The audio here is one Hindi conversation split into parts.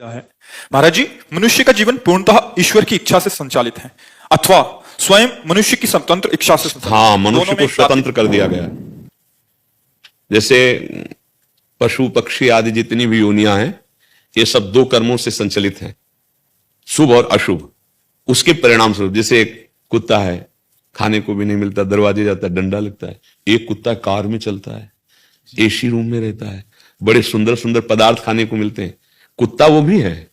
है महाराज जी। मनुष्य का जीवन पूर्णतः ईश्वर की इच्छा से संचालित है अथवा स्वयं मनुष्य की स्वतंत्र इच्छा से संचालित हाँ, है। मनुष्य दोनों को में स्वतंत्र कर दिया गया। जैसे पशु पक्षी आदि जितनी भी योनियां हैं, ये सब दो कर्मों से संचालित हैं, शुभ और अशुभ। उसके परिणाम स्वरूप जैसे एक कुत्ता है, खाने को भी नहीं मिलता, दरवाजे जाता है, डंडा लगता है। एक कुत्ता कार में चलता है, एसी रूम में रहता है, बड़े सुंदर सुंदर पदार्थ खाने को मिलते हैं। कुत्ता वो भी है,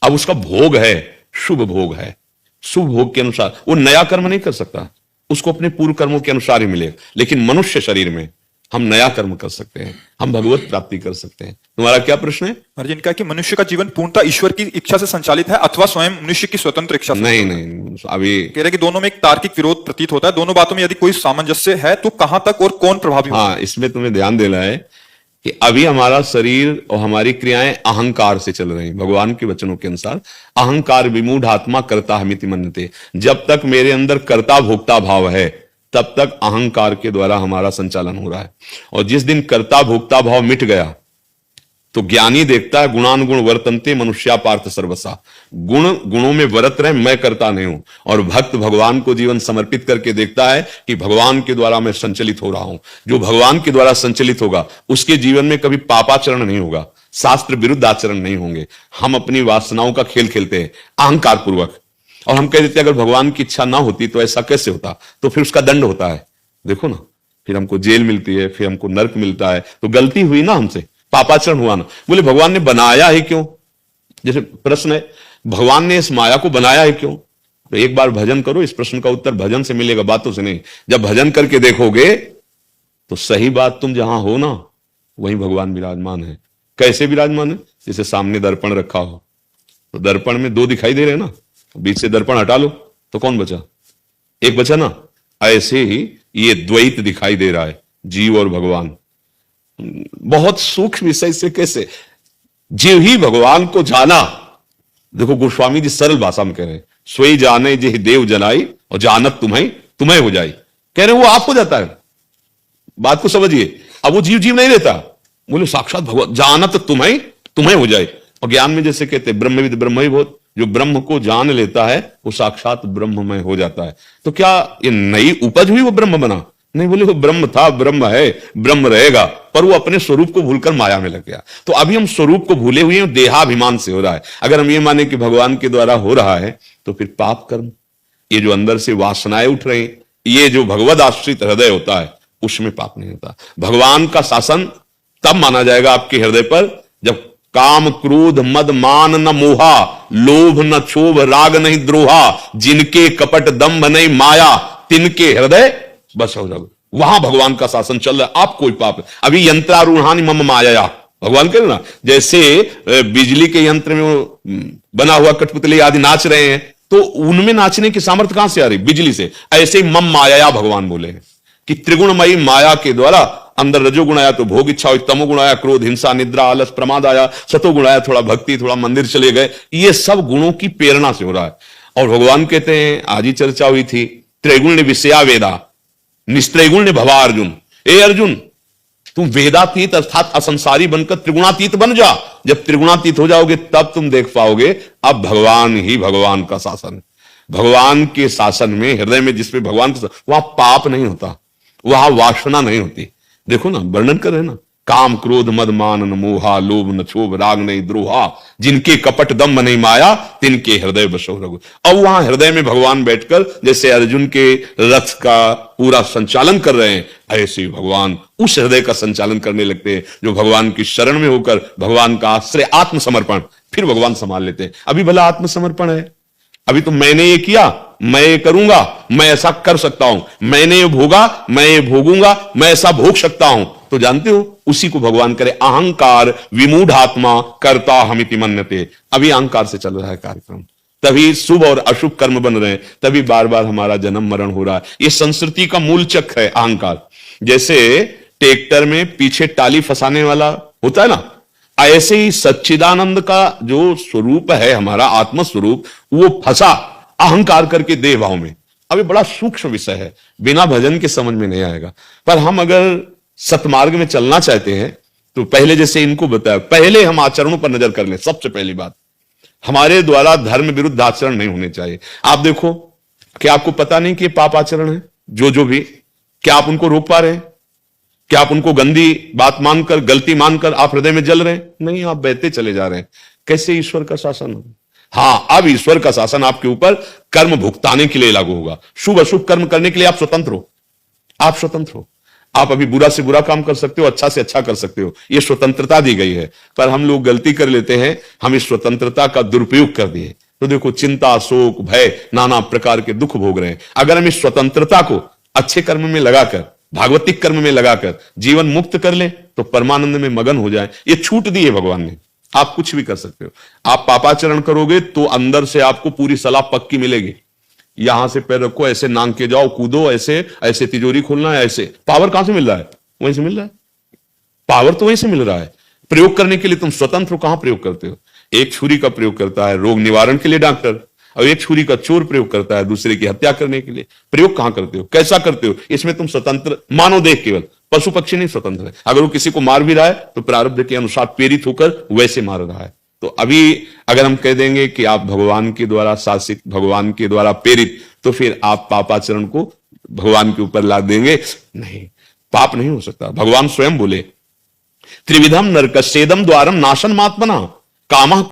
अब उसका भोग है, शुभ भोग है। शुभ भोग के अनुसार वो नया कर्म नहीं कर सकता, उसको अपने पूर्व कर्मों के अनुसार ही मिलेगा। लेकिन मनुष्य शरीर में हम नया कर्म कर सकते हैं, हम भगवत प्राप्ति कर सकते हैं। तुम्हारा क्या प्रश्न है? महाराज जी, इनका कि मनुष्य का जीवन पूर्णतः ईश्वर की इच्छा से संचालित है अथवा स्वयं मनुष्य की स्वतंत्र इच्छा से। नहीं, अभी कह रहे कि दोनों में एक तार्किक विरोध प्रतीत होता है। दोनों बातों में यदि कोई सामंजस्य है तो कहां तक और कौन प्रभावी होगा? हाँ, इसमें तुम्हें ध्यान देना है कि अभी हमारा शरीर और हमारी क्रियाएं अहंकार से चल रही हैं। भगवान के वचनों के अनुसार अहंकार विमूढ़ आत्मा कर्ता हमिति मन्यते। जब तक मेरे अंदर कर्ता भोक्ता भाव है तब तक अहंकार के द्वारा हमारा संचालन हो रहा है। और जिस दिन कर्ता भोक्ता भाव मिट गया तो ज्ञानी देखता है गुणानुगुण वर्तन्ते मनुष्या पार्थ सर्वसा। गुणों में वर्त रहे, मैं करता नहीं हूं। और भक्त भगवान को जीवन समर्पित करके देखता है कि भगवान के द्वारा मैं संचलित हो रहा हूं। जो भगवान के द्वारा संचलित होगा उसके जीवन में कभी पापाचरण नहीं होगा, शास्त्र विरुद्ध आचरण नहीं होंगे। हम अपनी वासनाओं का खेल खेलते हैं अहंकार पूर्वक, और हम कह देते हैं अगर भगवान की इच्छा ना होती तो ऐसा कैसे होता, तो फिर उसका दंड होता है। देखो ना, फिर हमको जेल मिलती है, फिर हमको नर्क मिलता है। तो गलती हुई ना हमसे, पापाचरण हुआ ना। बोले भगवान ने बनाया ही क्यों? जैसे प्रश्न है, भगवान ने इस माया को बनाया ही क्यों? तो एक बार भजन करो, इस प्रश्न का उत्तर भजन से मिलेगा, बातों से नहीं। जब भजन करके देखोगे तो सही बात, तुम जहां हो ना वहीं भगवान विराजमान है। कैसे विराजमान है? जैसे सामने दर्पण रखा हो, तो दर्पण में दो दिखाई दे रहे हैं ना, बीच से दर्पण हटा लो तो कौन बचा? एक बचा ना। ऐसे ही ये द्वैत दिखाई दे रहा है, जीव और भगवान। बहुत सूक्ष्म विषय से कैसे जीव ही भगवान को जाना। देखो गोस्वामी जी सरल भाषा में कह रहे हैं, सोई जाने जे देव जनाई और जानत तुम्हें हो जाई। कह रहे हैं वो आप हो जाता है। बात को समझिए, अब वो जीव नहीं रहता। बोले साक्षात भगवान जानत तुम्हें हो जाए। और ज्ञान में जैसे कहते हैं ब्रह्मविद ब्रह्मविभूत, जो ब्रह्म को जान लेता है वो साक्षात ब्रह्ममय हो जाता है। तो क्या ये नई उपज हुई, वो ब्रह्म बना? नहीं, बोले वो ब्रह्म था, ब्रह्म है, ब्रह्म रहेगा, पर वो अपने स्वरूप को भूलकर माया में लग गया। तो अभी हम स्वरूप को भूले हुए हैं, देहाभिमान से हो रहा है। अगर हम ये माने कि भगवान के द्वारा हो रहा है तो फिर पाप कर्म, ये जो अंदर से वासनाएं उठ रही, ये जो भगवद आश्रित हृदय होता है उसमें पाप नहीं होता। भगवान का शासन तब माना जाएगा आपके हृदय पर जब काम क्रोध मद मान न मोहा, लोभ न क्षोभ राग नहीं द्रोहा, जिनके कपट दंभ नहीं माया, तिनके हृदय बस हो जाओ। वहां भगवान का शासन चल रहा है। आप कोई पाप, अभी यंत्रारूढ़ानि मम माया, भगवान कह रहे ना, जैसे बिजली के यंत्र में वो बना हुआ कठपुतली आदि नाच रहे हैं, तो उनमें नाचने की सामर्थ्य कहां से आ रही? बिजली से। ऐसे ही मम माया भगवान बोले हैं कि त्रिगुणमयी माया के द्वारा अंदर रजोगुण आया तो भोग इच्छा हुई, तमोगुण आया क्रोध हिंसा निद्रा आलस प्रमाद आया, सतोगुण आया थोड़ा भक्ति, थोड़ा मंदिर चले गए। ये सब गुणों की प्रेरणा से हो रहा है। और भगवान कहते हैं, आज ही चर्चा हुई थी, त्रैगुण ने विषया वेदा निस्त्रैगुण ने भवा अर्जुन। ए अर्जुन, तुम वेदातीत अर्थात असंसारी बनकर त्रिगुणातीत बन जा। जब त्रिगुणातीत हो जाओगे तब तुम देख पाओगे अब भगवान ही भगवान का शासन। भगवान के शासन में हृदय में जिसमें भगवान का, वहां पाप नहीं होता, वहां वासना नहीं होती। देखो ना, वर्णन कर रहे ना, काम क्रोध मद मान न मोहा, लोभ न क्षोभ राग नहीं द्रोहा, जिनके कपट दम्भ नहीं माया, तिनके हृदय बसो रघु। अब वहां हृदय में भगवान बैठकर जैसे अर्जुन के रथ का पूरा संचालन कर रहे हैं, ऐसे भगवान उस हृदय का संचालन करने लगते हैं जो भगवान की शरण में होकर भगवान का आश्रय आत्मसमर्पण, फिर भगवान संभाल लेते हैं। अभी भला आत्मसमर्पण है, अभी तो मैंने ये किया, मैं ये करूंगा, मैं ऐसा कर सकता हूं, मैंने ये भोगा, मैं ये भोगूंगा, मैं ऐसा भोग सकता हूं। तो जानते हो, उसी को भगवान करे अहंकार विमूढ़ आत्मा कर्ता हमिति मन्यते। अभी अहंकार से चल रहा है कार्यक्रम, तभी शुभ और अशुभ कर्म बन रहे हैं, तभी बार बार हमारा जन्म मरण हो रहा है। ये संस्कृति का मूल चक्र है अहंकार। जैसे ट्रैक्टर में पीछे टाली फंसाने वाला होता है ना, ऐसे ही सच्चिदानंद का जो स्वरूप है, हमारा आत्म स्वरूप, वो फंसा अहंकार करके देह भाव में। अब ये बड़ा सूक्ष्म विषय है, बिना भजन के समझ में नहीं आएगा। पर हम अगर सतमार्ग में चलना चाहते हैं तो पहले जैसे इनको बताया, पहले हम आचरणों पर नजर कर लें। सबसे पहली बात हमारे द्वारा धर्म विरुद्ध आचरण नहीं होने चाहिए। आप देखो, क्या आपको पता नहीं कि ये पाप आचरण है जो भी, क्या आप उनको रोक पा रहे हैं? क्या आप उनको गंदी बात मानकर, गलती मानकर आप हृदय में जल रहे हैं? नहीं, आप बहते चले जा रहे हैं। कैसे ईश्वर का शासन हो? हां, अब ईश्वर का शासन आपके ऊपर कर्म भुगताने के लिए लागू होगा। शुभ अशुभ कर्म करने के लिए आप स्वतंत्र हो, आप स्वतंत्र हो। आप अभी बुरा से बुरा काम कर सकते हो, अच्छा से अच्छा कर सकते हो, यह स्वतंत्रता दी गई है। पर हम लोग गलती कर लेते हैं, हम इस स्वतंत्रता का दुरुपयोग कर दिए, तो देखो चिंता, शोक, भय, नाना प्रकार के दुख भोग रहे हैं। अगर हम इस स्वतंत्रता को अच्छे कर्म में लगाकर, भागवतिक कर्म में लगाकर जीवन मुक्त कर ले, तो परमानंद में मगन हो जाए। ये छूट दी है भगवान ने, आप कुछ भी कर सकते हो। आप पापाचरण करोगे तो अंदर से आपको पूरी सलाह पक्की मिलेगी। यहां से पैर रखो, ऐसे नांग के जाओ, कूदो, ऐसे ऐसे तिजोरी खोलना है, ऐसे। पावर कहां से मिल रहा है? वहीं से मिल रहा है, पावर तो वहीं से मिल रहा है। प्रयोग करने के लिए तुम स्वतंत्र हो, कहां प्रयोग करते हो? एक छुरी का प्रयोग करता है रोग निवारण के लिए डॉक्टर, और एक छुरी का चोर प्रयोग करता है दूसरे की हत्या करने के लिए। प्रयोग कहां करते हो, कैसा करते हो? इसमें तुम स्वतंत्र मानो देख, केवल पशु पक्षी नहीं स्वतंत्र है। अगर वो किसी को मार भी रहा है तो प्रारब्ध के अनुसार प्रेरित होकर वैसे मार रहा है। तो अभी अगर हम कह देंगे कि आप भगवान के द्वारा शासित, भगवान के द्वारा प्रेरित, तो फिर आप पापाचरण को भगवान के ऊपर लाद देंगे। नहीं, पाप नहीं हो सकता। भगवान स्वयं बोले, त्रिविधम नरकस्येदम द्वारम नाशन मात्मना कामः